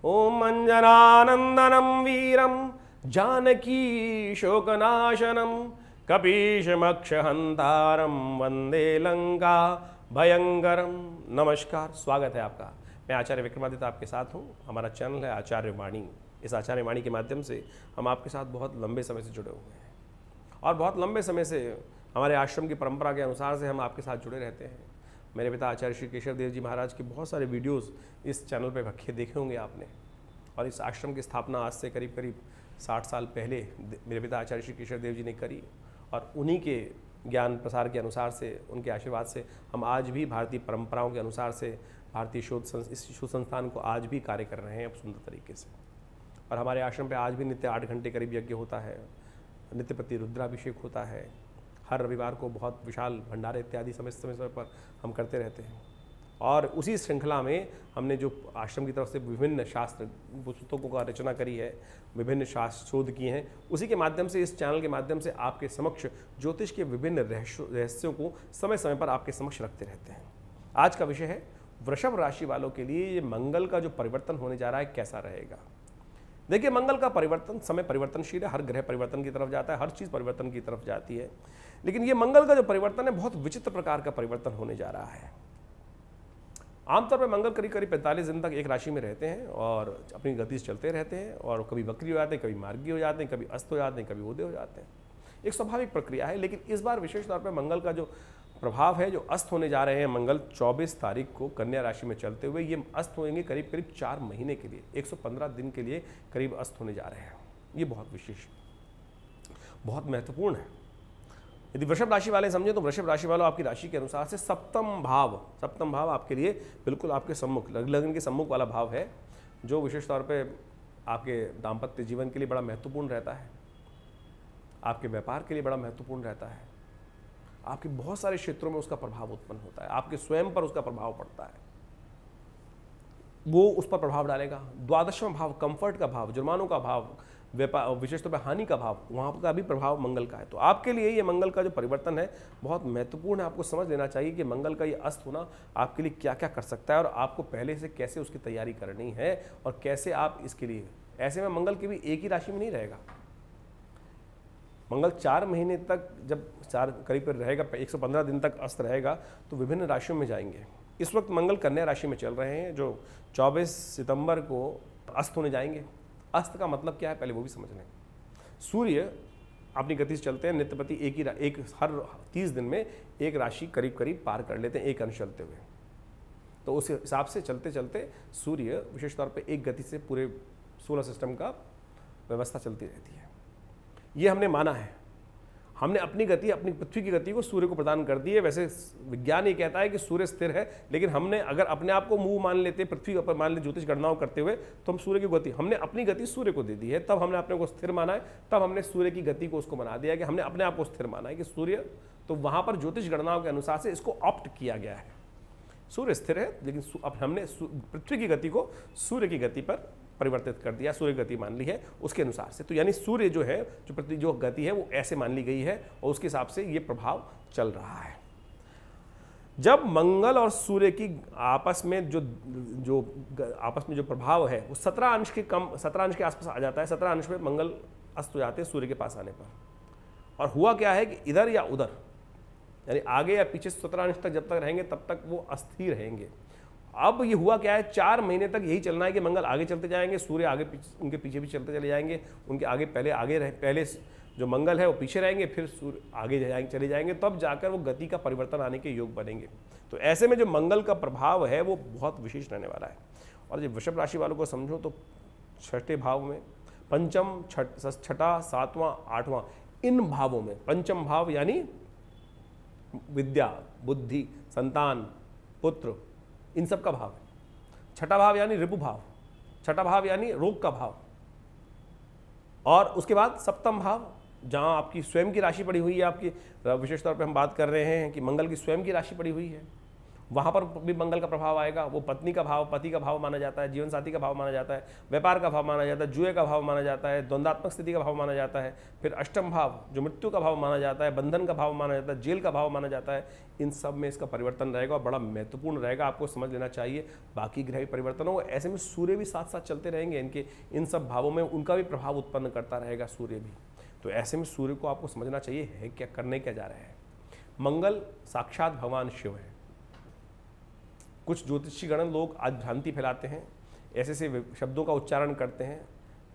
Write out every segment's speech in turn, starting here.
ओम अंजनानंदनम वीरम जानकी शोकनाशनम कपीशमक्षहंतारम वंदे लंका भयंकरम। नमस्कार, स्वागत है आपका। मैं आचार्य विक्रमादित्य आपके साथ हूँ। हमारा चैनल है आचार्य वाणी। इस आचार्य वाणी के माध्यम से हम आपके साथ बहुत लंबे समय से जुड़े हुए हैं और बहुत लंबे समय से हमारे आश्रम की परंपरा के अनुसार से हम आपके साथ जुड़े रहते हैं। मेरे पिता आचार्य श्री केशव देव जी महाराज के बहुत सारे वीडियोस इस चैनल पे रखे देखे होंगे आपने। और इस आश्रम की स्थापना आज से करीब 60 साल पहले मेरे पिता आचार्य श्री केशव देव जी ने करी और उन्हीं के ज्ञान प्रसार के अनुसार से, उनके आशीर्वाद से हम आज भी भारतीय परंपराओं के अनुसार से भारतीय शोध संस्थान को आज भी कार्य कर रहे हैं सुंदर तरीके से। और हमारे आश्रम पे आज भी नित्य 8 घंटे करीब यज्ञ होता है, नित्य प्रति रुद्राभिषेक होता है। हर रविवार को बहुत विशाल भंडारे इत्यादि समय पर हम करते रहते हैं। और उसी श्रृंखला में हमने जो आश्रम की तरफ से विभिन्न शास्त्र पुस्तकों का रचना करी है, विभिन्न शास्त्र शोध किए हैं, उसी के माध्यम से इस चैनल के माध्यम से आपके समक्ष ज्योतिष के विभिन्न रहस्यों को समय समय पर आपके समक्ष रखते रहते हैं। आज का विषय है वृषभ राशि वालों के लिए ये मंगल का जो परिवर्तन होने जा रहा है कैसा रहेगा। देखिए, मंगल का परिवर्तन समय परिवर्तनशील है, हर ग्रह परिवर्तन की तरफ जाता है, हर चीज़ परिवर्तन की तरफ जाती है। लेकिन ये मंगल का जो परिवर्तन है बहुत विचित्र प्रकार का परिवर्तन होने जा रहा है। आमतौर पर मंगल करीब 45 दिन तक एक राशि में रहते हैं और अपनी गति से चलते रहते हैं और कभी वक्री हो जाते हैं, कभी मार्गी हो जाते हैं, कभी अस्त हो जाते हैं, कभी उदय हो जाते हैं। एक स्वाभाविक प्रक्रिया है। लेकिन इस बार विशेष तौर पर मंगल का जो प्रभाव है, जो अस्त होने जा रहे हैं, मंगल 24 तारीख को कन्या राशि में चलते हुए ये अस्त होंगे करीब 4 महीने के लिए, 115 दिन के लिए करीब अस्त होने जा रहे हैं। ये बहुत विशेष, बहुत महत्वपूर्ण है। यदि वृषभ राशि वाले समझे तो वृषभ राशि वालों आपकी राशि के अनुसार से सप्तम भाव आपके लिए बिल्कुल आपके सम्मुख, लगन के सम्मुख वाला भाव है, जो विशेष तौर पे आपके दाम्पत्य जीवन के लिए बड़ा महत्वपूर्ण रहता है, आपके व्यापार के लिए बड़ा महत्वपूर्ण रहता है, आपके बहुत सारे क्षेत्रों में उसका प्रभाव उत्पन्न होता है, आपके स्वयं पर उसका प्रभाव पड़ता है, वो उस पर प्रभाव डालेगा। 12वां भाव कंफर्ट का भाव, जुर्मानों का भाव, व्यापार, विशेष तौर पर हानि का भाव, वहाँ का भी प्रभाव मंगल का है। तो आपके लिए ये मंगल का जो परिवर्तन है बहुत महत्वपूर्ण है। आपको समझ लेना चाहिए कि मंगल का ये अस्त होना आपके लिए क्या क्या कर सकता है और आपको पहले से कैसे उसकी तैयारी करनी है और कैसे आप इसके लिए। ऐसे में मंगल के भी एक ही राशि में नहीं रहेगा। मंगल 4 महीने तक जब करीब रहेगा, 115 दिन तक अस्त रहेगा, तो विभिन्न राशियों में जाएंगे। इस वक्त मंगल कन्या राशि में चल रहे हैं, जो 24 सितंबर को अस्त होने जाएंगे। अस्त का मतलब क्या है पहले वो भी समझ लें। सूर्य अपनी गति से चलते हैं, नित्य प्रति एक हर 30 दिन में एक राशि करीब पार कर लेते हैं, एक अंश चलते हुए। तो उस हिसाब से चलते चलते सूर्य विशेष तौर पे एक गति से पूरे सोलर सिस्टम का व्यवस्था चलती रहती है। ये हमने माना है। हमने अपनी गति, अपनी पृथ्वी की गति को सूर्य को प्रदान कर दी है। वैसे विज्ञान ये कहता है कि सूर्य स्थिर है, लेकिन हमने अगर अपने आप को मूव मान लेते, पृथ्वी पर मान ले ज्योतिष गणनाओं करते हुए, तो हम सूर्य की गति, हमने अपनी गति सूर्य को दे दी है। तब हमने अपने को स्थिर माना है, तब हमने सूर्य की गति को उसको बना दिया कि हमने अपने आप को स्थिर माना है कि सूर्य, तो वहां पर ज्योतिष गणनाओं के अनुसार से इसको ऑप्ट किया गया है। सूर्य स्थिर है, लेकिन अब हमने पृथ्वी की गति को सूर्य की गति पर परिवर्तित कर दिया, सूर्य गति मान ली है उसके अनुसार से। तो यानी सूर्य जो है, जो पृथ्वी जो गति है वो ऐसे मान ली गई है और उसके हिसाब से ये प्रभाव चल रहा है। जब मंगल और सूर्य की आपस में जो प्रभाव है वो 17 अंश के आसपास आ जाता है। 17 अंश में मंगल अस्त हो जाते हैं सूर्य के पास आने पर। और हुआ क्या है कि इधर या उधर, यानी आगे या पीछे 17 अंश तक जब तक रहेंगे तब तक वो अस्थिर रहेंगे। अब ये हुआ क्या है, 4 महीने तक यही चलना है कि मंगल आगे चलते जाएंगे, सूर्य आगे उनके पीछे भी चलते चले जाएंगे। उनके आगे पहले जो मंगल है वो पीछे रहेंगे, फिर सूर्य आगे चले जाएंगे, तब जाकर वो गति का परिवर्तन आने के योग बनेंगे। तो ऐसे में जो मंगल का प्रभाव है वो बहुत विशेष रहने वाला है। और जब वृषभ राशि वालों को समझो तो 6ठे भाव में, पंचम, 6ठा, 7वां, 8वां, इन भावों में, पंचम भाव यानी विद्या, बुद्धि, संतान, पुत्र, इन सब का भाव है। 6ठा भाव यानी रिपु भाव, 6ठा भाव यानी रोग का भाव। और उसके बाद 7वां भाव, जहां आपकी स्वयं की राशि पड़ी हुई है, आपकी विशेष तौर पे हम बात कर रहे हैं कि मंगल की स्वयं की राशि पड़ी हुई है। वहाँ पर भी मंगल का प्रभाव आएगा। वो पत्नी का भाव, पति का भाव माना जाता है, जीवन साथी का भाव माना जाता है, व्यापार का भाव माना जाता है, जुए का भाव माना जाता है, द्वंद्वात्मक स्थिति का भाव माना जाता है, फिर अष्टम भाव जो मृत्यु का भाव माना जाता है, बंधन का भाव माना जाता है, जेल का भाव माना जाता है। इन सब में इसका परिवर्तन रहेगा और बड़ा महत्वपूर्ण रहेगा, आपको समझ लेना चाहिए। बाकी ग्रह परिवर्तन हो, ऐसे में सूर्य भी साथ साथ चलते रहेंगे, इनके इन सब भावों में उनका भी प्रभाव उत्पन्न करता रहेगा सूर्य भी। तो ऐसे में सूर्य को आपको समझना चाहिए है क्या, करने क्या जा रहे हैं। मंगल साक्षात भगवान शिव है। कुछ ज्योतिषी गण लोग आज भ्रांति फैलाते हैं, ऐसे ऐसे शब्दों का उच्चारण करते हैं।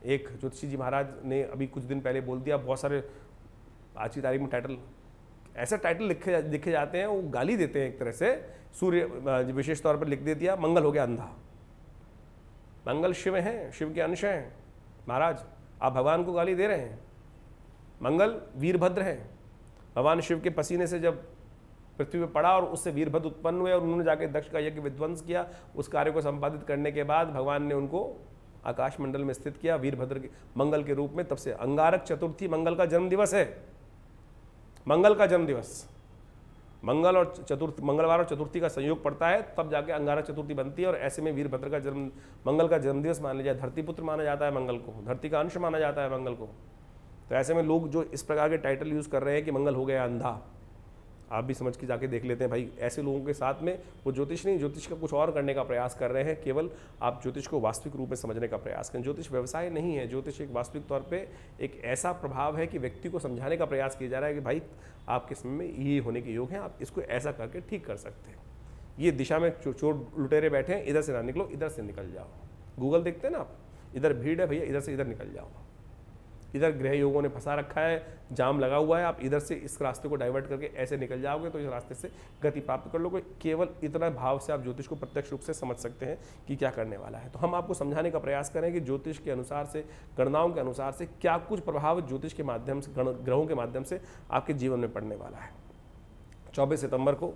एक ज्योतिषी जी महाराज ने अभी कुछ दिन पहले बोल दिया, बहुत सारे आज की तारीख में टाइटल, ऐसा टाइटल लिखे जाते हैं, वो गाली देते हैं एक तरह से। सूर्य विशेष तौर पर लिख दे दिया, मंगल हो गया अंधा। मंगल शिव हैं, शिव के अंश हैं। महाराज आप भगवान को गाली दे रहे हैं। मंगल वीरभद्र हैं, भगवान शिव के पसीने से जब पृथ्वी पर पड़ा और उससे वीरभद्र उत्पन्न हुए और उन्होंने जाकर दक्ष का यज्ञ विध्वंस किया। उस कार्य को संपादित करने के बाद भगवान ने उनको आकाश मंडल में स्थित किया वीरभद्र के मंगल के रूप में। तब से अंगारक चतुर्थी मंगल का जन्म दिवस है। मंगल का जन्म दिवस, मंगल और चतुर्थी, मंगलवार और चतुर्थी का संयोग पड़ता है, तब जाके अंगारक चतुर्थी बनती है। और ऐसे में वीरभद्र का जन्म, मंगल का जन्मदिवस मान लिया। धरतीपुत्र माना जाता है मंगल को, धरती का अंश माना जाता है मंगल को। तो ऐसे में लोग जो इस प्रकार के टाइटल यूज कर रहे हैं कि मंगल हो गया अंधा, आप भी समझ के जाके देख लेते हैं भाई। ऐसे लोगों के साथ में वो ज्योतिष नहीं, ज्योतिष का कुछ और करने का प्रयास कर रहे हैं। केवल आप ज्योतिष को वास्तविक रूप में समझने का प्रयास करें। ज्योतिष व्यवसाय नहीं है, ज्योतिष एक वास्तविक तौर पे एक ऐसा प्रभाव है कि व्यक्ति को समझाने का प्रयास किया जा रहा है कि भाई आपके समय में ये होने के योग हैं, आप इसको ऐसा करके ठीक कर सकते हैं। ये दिशा में चोर लुटेरे बैठे हैं, इधर से ना निकलो, इधर से निकल जाओ। गूगल देखते हैं ना आप, इधर भीड़ है भैया, इधर से इधर निकल जाओ। इधर ग्रह योगों ने फंसा रखा है, जाम लगा हुआ है, आप इधर से इस रास्ते को डाइवर्ट करके ऐसे निकल जाओगे तो इस रास्ते से गति प्राप्त कर लोगे। केवल इतना भाव से आप ज्योतिष को प्रत्यक्ष रूप से समझ सकते हैं कि क्या करने वाला है। तो हम आपको समझाने का प्रयास करें कि ज्योतिष के अनुसार से, गणनाओं के अनुसार से क्या कुछ प्रभाव ज्योतिष के माध्यम से, ग्रहों के माध्यम से आपके जीवन में पड़ने वाला है। 24 सितंबर को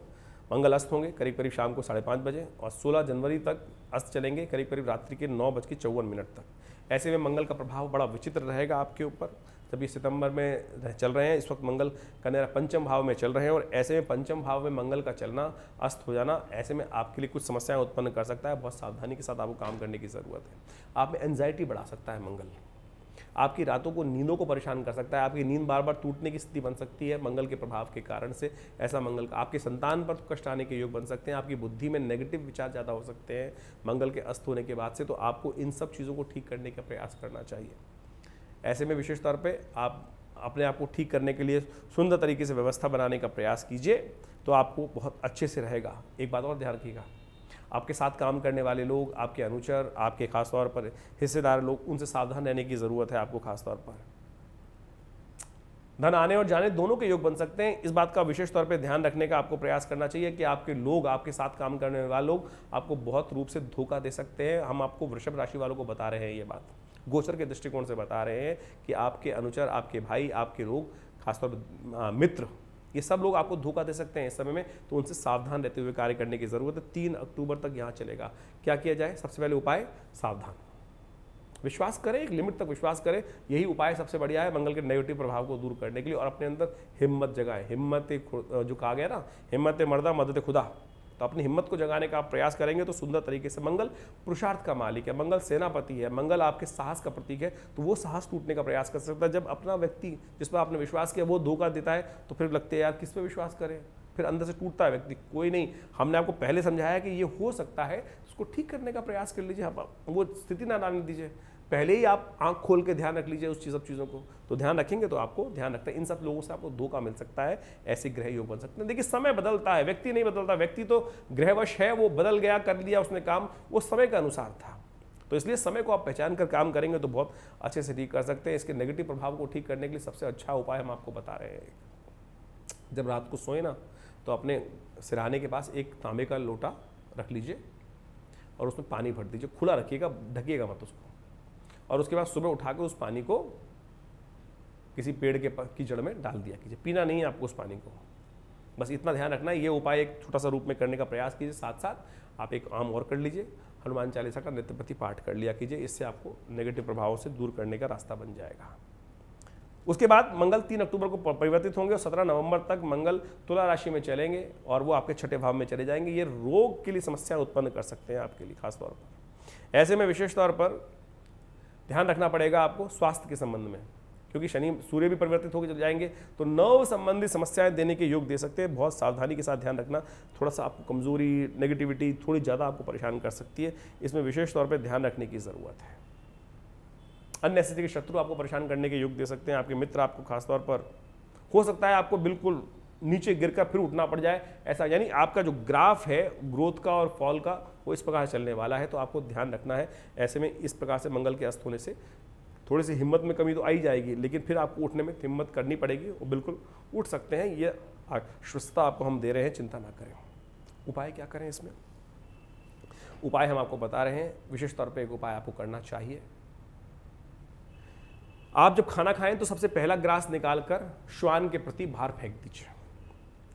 मंगल अस्त होंगे करीब करीब शाम को 5:30 बजे, और 16 जनवरी तक अस्त चलेंगे करीब करीब रात्रि के 9:54 तक। ऐसे में मंगल का प्रभाव बड़ा विचित्र रहेगा आपके ऊपर। तभी सितंबर में चल रहे हैं, इस वक्त मंगल कन्या पंचम भाव में चल रहे हैं, और ऐसे में पंचम भाव में मंगल का चलना, अस्त हो जाना, ऐसे में आपके लिए कुछ समस्याएं उत्पन्न कर सकता है। बहुत सावधानी के साथ आपको काम करने की ज़रूरत है। आप में एंजाइटी बढ़ा सकता है मंगल, आपकी रातों को, नींदों को परेशान कर सकता है। आपकी नींद बार बार टूटने की स्थिति बन सकती है मंगल के प्रभाव के कारण से। ऐसा मंगल का आपके संतान पर कष्ट आने के योग बन सकते हैं। आपकी बुद्धि में नेगेटिव विचार ज़्यादा हो सकते हैं मंगल के अस्त होने के बाद से। तो आपको इन सब चीज़ों को ठीक करने का प्रयास करना चाहिए। ऐसे में विशेष तौर पर आप अपने आप को ठीक करने के लिए सुंदर तरीके से व्यवस्था बनाने का प्रयास कीजिए, तो आपको बहुत अच्छे से रहेगा। एक बात और ध्यान रखिएगा, आपके साथ काम करने वाले लोग, आपके अनुचर, आपके खासतौर पर हिस्सेदार लोग, उनसे सावधान रहने की ज़रूरत है आपको खासतौर पर। धन आने और जाने दोनों के योग बन सकते हैं। इस बात का विशेष तौर पे ध्यान रखने का आपको प्रयास करना चाहिए कि आपके लोग, आपके साथ काम करने वाले लोग आपको बहुत रूप से धोखा दे सकते हैं। हम आपको वृषभ राशि वालों को बता रहे हैं, ये बात गोचर के दृष्टिकोण से बता रहे हैं कि आपके अनुचर, आपके भाई, आपके लोग, खासतौर पर मित्र, ये सब लोग आपको धोखा दे सकते हैं इस समय में। तो उनसे सावधान रहते हुए कार्य करने की ज़रूरत है। 3 अक्टूबर तक यहाँ चलेगा। क्या किया जाए? सबसे पहले उपाय सावधान, विश्वास करें, एक लिमिट तक विश्वास करें। यही उपाय सबसे बढ़िया है मंगल के नेगेटिव प्रभाव को दूर करने के लिए। और अपने अंदर हिम्मत जगाएं। हिम्मत जो कहा गया ना, हिम्मत मर्दा मदद खुदा। तो अपनी हिम्मत को जगाने का आप प्रयास करेंगे तो सुंदर तरीके से, मंगल पुरुषार्थ का मालिक है, मंगल सेनापति है, मंगल आपके साहस का प्रतीक है। तो वो साहस टूटने का प्रयास कर सकता है। जब अपना व्यक्ति जिस पर आपने विश्वास किया वो धोखा देता है तो फिर लगता है यार किस पे विश्वास करें, फिर अंदर से टूटता है व्यक्ति। कोई नहीं, हमने आपको पहले समझाया कि ये हो सकता है, उसको ठीक करने का प्रयास कर लीजिए। आप वो स्थिति ना डालने दीजिए, पहले ही आप आंख खोल के ध्यान रख लीजिए उस सब चीज़ों को। तो ध्यान रखेंगे तो आपको ध्यान रखता है, इन सब लोगों से आपको धोखा मिल सकता है, ऐसे ग्रह योग बन सकते हैं। देखिए समय बदलता है, व्यक्ति नहीं बदलता। व्यक्ति तो ग्रहवश है, वो बदल गया, कर लिया उसने काम, वो समय के अनुसार था। तो इसलिए समय को आप पहचान कर काम करेंगे तो बहुत अच्छे से ठीक कर सकते हैं। इसके नेगेटिव प्रभाव को ठीक करने के लिए सबसे अच्छा उपाय हम आपको बता रहे हैं। जब रात को सोए ना तो अपने सिरहाने के पास एक तांबे का लोटा रख लीजिए और उसमें पानी भर दीजिए, खुला रखिएगा, ढकिएगा मत उसको। और उसके बाद सुबह उठा के उस पानी को किसी पेड़ की जड़ में डाल दिया कीजिए। पीना नहीं है आपको उस पानी को, बस इतना ध्यान रखना है। ये उपाय एक छोटा सा रूप में करने का प्रयास कीजिए। साथ साथ आप एक काम और कर लीजिए, हनुमान चालीसा का नित्य प्रति पाठ कर लिया कीजिए। इससे आपको नेगेटिव प्रभावों से दूर करने का रास्ता बन जाएगा। उसके बाद मंगल 3 अक्टूबर को परिवर्तित होंगे और 17 नवंबर तक मंगल तुला राशि में चलेंगे और वो आपके छठे भाव में चले जाएंगे। ये रोग के लिए समस्याएं उत्पन्न कर सकते हैं आपके लिए खास तौर पर। ऐसे में विशेष तौर पर ध्यान रखना पड़ेगा आपको स्वास्थ्य के संबंध में, क्योंकि शनि सूर्य भी परिवर्तित होकर चले जाएंगे तो नर्व संबंधी समस्याएं देने के योग दे सकते हैं। बहुत सावधानी के साथ ध्यान रखना, थोड़ा सा आपको कमजोरी, नेगेटिविटी थोड़ी ज़्यादा आपको परेशान कर सकती है। इसमें विशेष तौर पर ध्यान रखने की ज़रूरत है। अन्य स्थिति के शत्रु आपको परेशान करने के योग दे सकते हैं। आपके मित्र आपको खासतौर पर, हो सकता है आपको बिल्कुल नीचे गिरकर फिर उठना पड़ जाए, ऐसा यानी आपका जो ग्राफ है ग्रोथ का और फॉल का वो इस प्रकार चलने वाला है, तो आपको ध्यान रखना है। ऐसे में इस प्रकार से मंगल के अस्त होने से थोड़ी सी हिम्मत में कमी तो आई जाएगी, लेकिन फिर आपको उठने में हिम्मत करनी पड़ेगी और बिल्कुल उठ सकते हैं। ये आश्वस्तता आपको हम दे रहे हैं, चिंता ना करें। उपाय क्या करें इसमें? उपाय हम आपको बता रहे हैं। विशेष तौर पर एक उपाय आपको करना चाहिए। आप जब खाना खाएं तो सबसे पहला ग्रास निकालकर श्वान के प्रति बाहर फेंक दीजिए,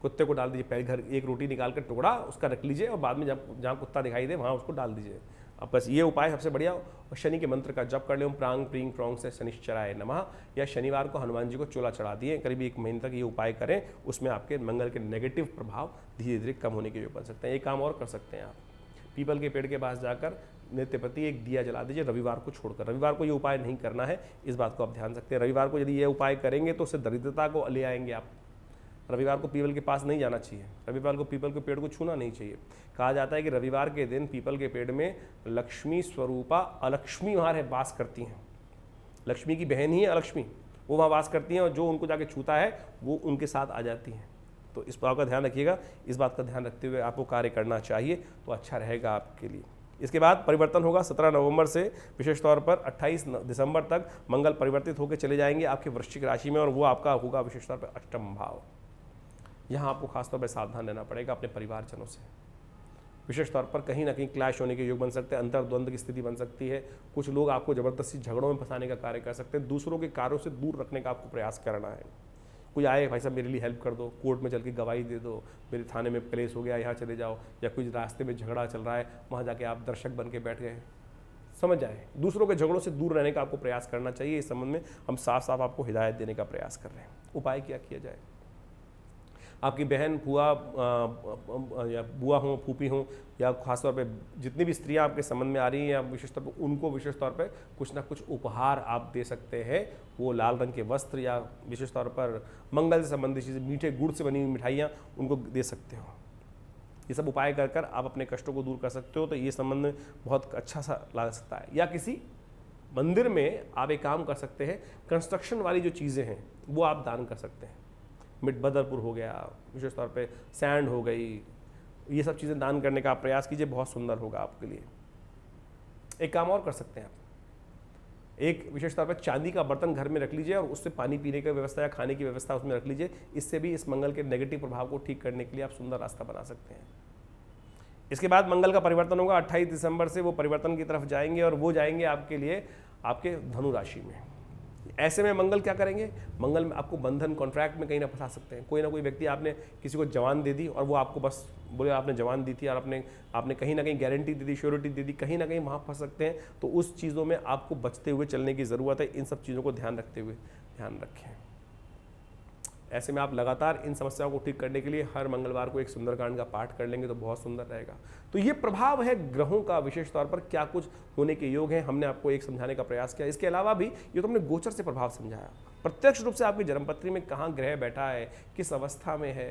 कुत्ते को डाल दीजिए। पहले घर एक रोटी निकालकर टुकड़ा उसका रख लीजिए और बाद में जहाँ कुत्ता दिखाई दे वहाँ उसको डाल दीजिए। अब बस ये उपाय सबसे बढ़िया। और शनि के मंत्र का जप कर लें, प्रांग प्रींग प्रोंग से शनिश्चराय नमः, या शनिवार को हनुमान जी को चोला चढ़ा दिए। करीब 1 महीने तक ये उपाय करें, उसमें आपके मंगल के नेगेटिव प्रभाव धीरे धीरे कम होने के योग बन सकते हैं। एक काम और कर सकते हैं आप, पीपल के पेड़ के पास जाकर नित्य प्रति एक दिया जला दीजिए, रविवार को छोड़कर। रविवार को ये उपाय नहीं करना है, इस बात को आप ध्यान रखते हैं। रविवार को यदि ये उपाय करेंगे तो उससे दरिद्रता को ले आएंगे आप। रविवार को पीपल के पास नहीं जाना चाहिए, रविवार को पीपल के पेड़ को छूना नहीं चाहिए। कहा जाता है कि रविवार के दिन पीपल के पेड़ में लक्ष्मी स्वरूपा अलक्ष्मी वहाँ वास करती हैं। लक्ष्मी की बहन ही है अलक्ष्मी, वो वहाँ वास करती हैं और जो उनको जाके छूता है वो उनके साथ आ जाती हैं। तो इस बात का ध्यान रखिएगा। इस बात का ध्यान रखते हुए आपको कार्य करना चाहिए, तो अच्छा रहेगा आपके लिए। इसके बाद परिवर्तन होगा 17 नवंबर से विशेष तौर पर 28 दिसंबर तक मंगल परिवर्तित होकर चले जाएंगे आपके वृश्चिक राशि में, और वो आपका होगा विशेष तौर पर अष्टम भाव। यहाँ आपको खासतौर पर सावधान रहना पड़ेगा अपने परिवारजनों से। विशेष तौर पर कहीं ना कहीं क्लैश होने के योग बन सकते हैं, अंतर्द्वंद की स्थिति बन सकती है। कुछ लोग आपको जबरदस्ती झगड़ों में फंसाने का कार्य कर सकते हैं। दूसरों के कार्यों से दूर रखने का आपको प्रयास करना है। कोई आए, भाई साहब मेरे लिए हेल्प कर दो, कोर्ट में चल के गवाही दे दो, मेरे थाने में केस हो गया, यहाँ चले जाओ, या कुछ रास्ते में झगड़ा चल रहा है वहाँ जाके आप दर्शक बन के बैठ गए, समझ जाए। दूसरों के झगड़ों से दूर रहने का आपको प्रयास करना चाहिए। इस संबंध में हम साफ साफ आपको हिदायत देने का प्रयास कर रहे हैं। उपाय क्या किया जाए? आपकी बहन, बुआ या बुआ हो, फूफी हो, या खासतौर पे जितनी भी स्त्रियां आपके संबंध में आ रही हैं, या विशेष तौर पर उनको विशेष तौर पे कुछ ना कुछ उपहार आप दे सकते हैं। वो लाल रंग के वस्त्र या विशेष तौर पर मंगल से संबंधित चीज़ें, मीठे गुड़ से बनी हुई मिठाइयाँ उनको दे सकते हो। ये सब उपाय कर कर आप अपने कष्टों को दूर कर सकते हो। तो ये संबंध में बहुत अच्छा सा लग सकता है। या किसी मंदिर में आप एक काम कर सकते हैं, कंस्ट्रक्शन वाली जो चीज़ें हैं वो आप दान कर सकते हैं। मिट बदरपुर हो गया, विशेष तौर पे सैंड हो गई, ये सब चीज़ें दान करने का आप प्रयास कीजिए, बहुत सुंदर होगा आपके लिए। एक काम और कर सकते हैं आप, एक विशेष तौर पर चांदी का बर्तन घर में रख लीजिए और उससे पानी पीने की व्यवस्था या खाने की व्यवस्था उसमें रख लीजिए। इससे भी इस मंगल के नेगेटिव प्रभाव को ठीक करने के लिए आप सुंदर रास्ता बना सकते हैं। इसके बाद मंगल का परिवर्तन होगा 28 दिसंबर से, वो परिवर्तन की तरफ जाएंगे और वो जाएंगे आपके लिए आपके धनु राशि में। ऐसे में मंगल क्या करेंगे? मंगल में आपको बंधन, कॉन्ट्रैक्ट में कहीं ना फंसा सकते हैं। कोई ना कोई व्यक्ति, आपने किसी को जवान दे दी और वो आपको बस बोले आपने जवान दी थी और आपने कहीं ना कहीं गारंटी दे दी, श्योरिटी दे दी, कहीं ना कहीं वहाँ फंस सकते हैं। तो उस चीज़ों में आपको बचते हुए चलने की ज़रूरत है। इन सब चीज़ों को ध्यान रखते हुए ध्यान रखें। ऐसे में आप लगातार इन समस्याओं को ठीक करने के लिए हर मंगलवार को एक सुंदरकांड का पाठ कर लेंगे तो बहुत सुंदर रहेगा। तो ये प्रभाव है ग्रहों का, विशेष तौर पर क्या कुछ होने के योग हैं, हमने आपको एक समझाने का प्रयास किया। इसके अलावा भी ये तो हमने गोचर से प्रभाव समझाया, प्रत्यक्ष रूप से आपकी जन्मपत्री में कहाँ ग्रह बैठा है, किस अवस्था में है,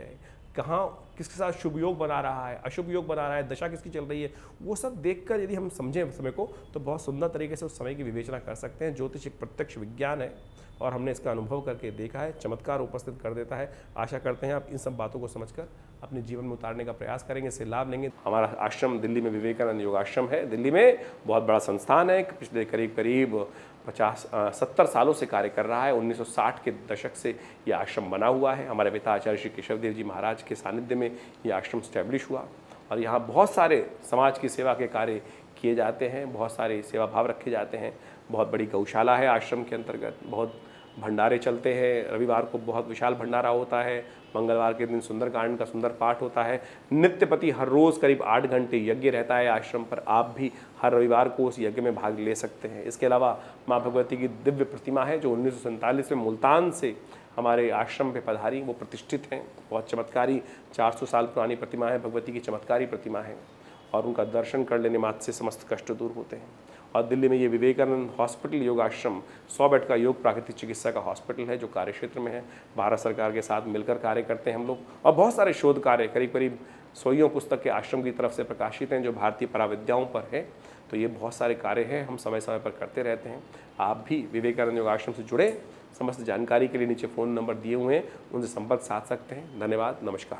कहाँ किसके साथ शुभ योग बना रहा है, अशुभ योग बना रहा है, दशा किसकी चल रही है, वो सब देखकर यदि हम समझें समय को तो बहुत सुंदर तरीके से उस समय की विवेचना कर सकते हैं। ज्योतिष एक प्रत्यक्ष विज्ञान है और हमने इसका अनुभव करके देखा है, चमत्कार उपस्थित कर देता है। आशा करते हैं आप इन सब बातों को समझकर अपने जीवन में उतारने का प्रयास करेंगे, इससे लाभ लेंगे। हमारा आश्रम दिल्ली में विवेकानंद योगाश्रम है। दिल्ली में बहुत बड़ा संस्थान है, पिछले करीब 50-70 सालों से कार्य कर रहा है। 1960 के दशक से ये आश्रम बना हुआ है। हमारे पिता आचार्य श्री केशव देव जी महाराज के सानिध्य में ये आश्रम स्टैब्लिश हुआ और यहाँ बहुत सारे समाज की सेवा के कार्य किए जाते हैं, बहुत सारे सेवा भाव रखे जाते हैं। बहुत बड़ी गौशाला है आश्रम के अंतर्गत, बहुत भंडारे चलते हैं, रविवार को बहुत विशाल भंडारा होता है, मंगलवार के दिन सुंदरकांड का सुंदर पाठ होता है। नित्यपति हर रोज़ करीब 8 घंटे यज्ञ रहता है आश्रम पर, आप भी हर रविवार को उस यज्ञ में भाग ले सकते हैं। इसके अलावा माँ भगवती की दिव्य प्रतिमा है जो 1947 में मुल्तान से हमारे आश्रम पे पधारी, वो प्रतिष्ठित हैं। बहुत चमत्कारी 400 साल पुरानी प्रतिमा है, भगवती की चमत्कारी प्रतिमा है और उनका दर्शन कर लेने मात्र से समस्त कष्ट दूर होते हैं। और दिल्ली में ये विवेकानंद हॉस्पिटल योग आश्रम 100 बेड का योग प्राकृतिक चिकित्सा का हॉस्पिटल है जो कार्य क्षेत्र में है। भारत सरकार के साथ मिलकर कार्य करते हैं हम लोग और बहुत सारे शोध कार्य करीब करीब 100 पुस्तक के आश्रम की तरफ से प्रकाशित हैं जो भारतीय पराविद्याओं पर है। तो ये बहुत सारे कार्य हैं, हम समय समय पर करते रहते हैं। आप भी विवेकानंद योग आश्रम से जुड़े, समस्त जानकारी के लिए नीचे फ़ोन नंबर दिए हुए हैं, उनसे संपर्क साध सकते हैं। धन्यवाद, नमस्कार।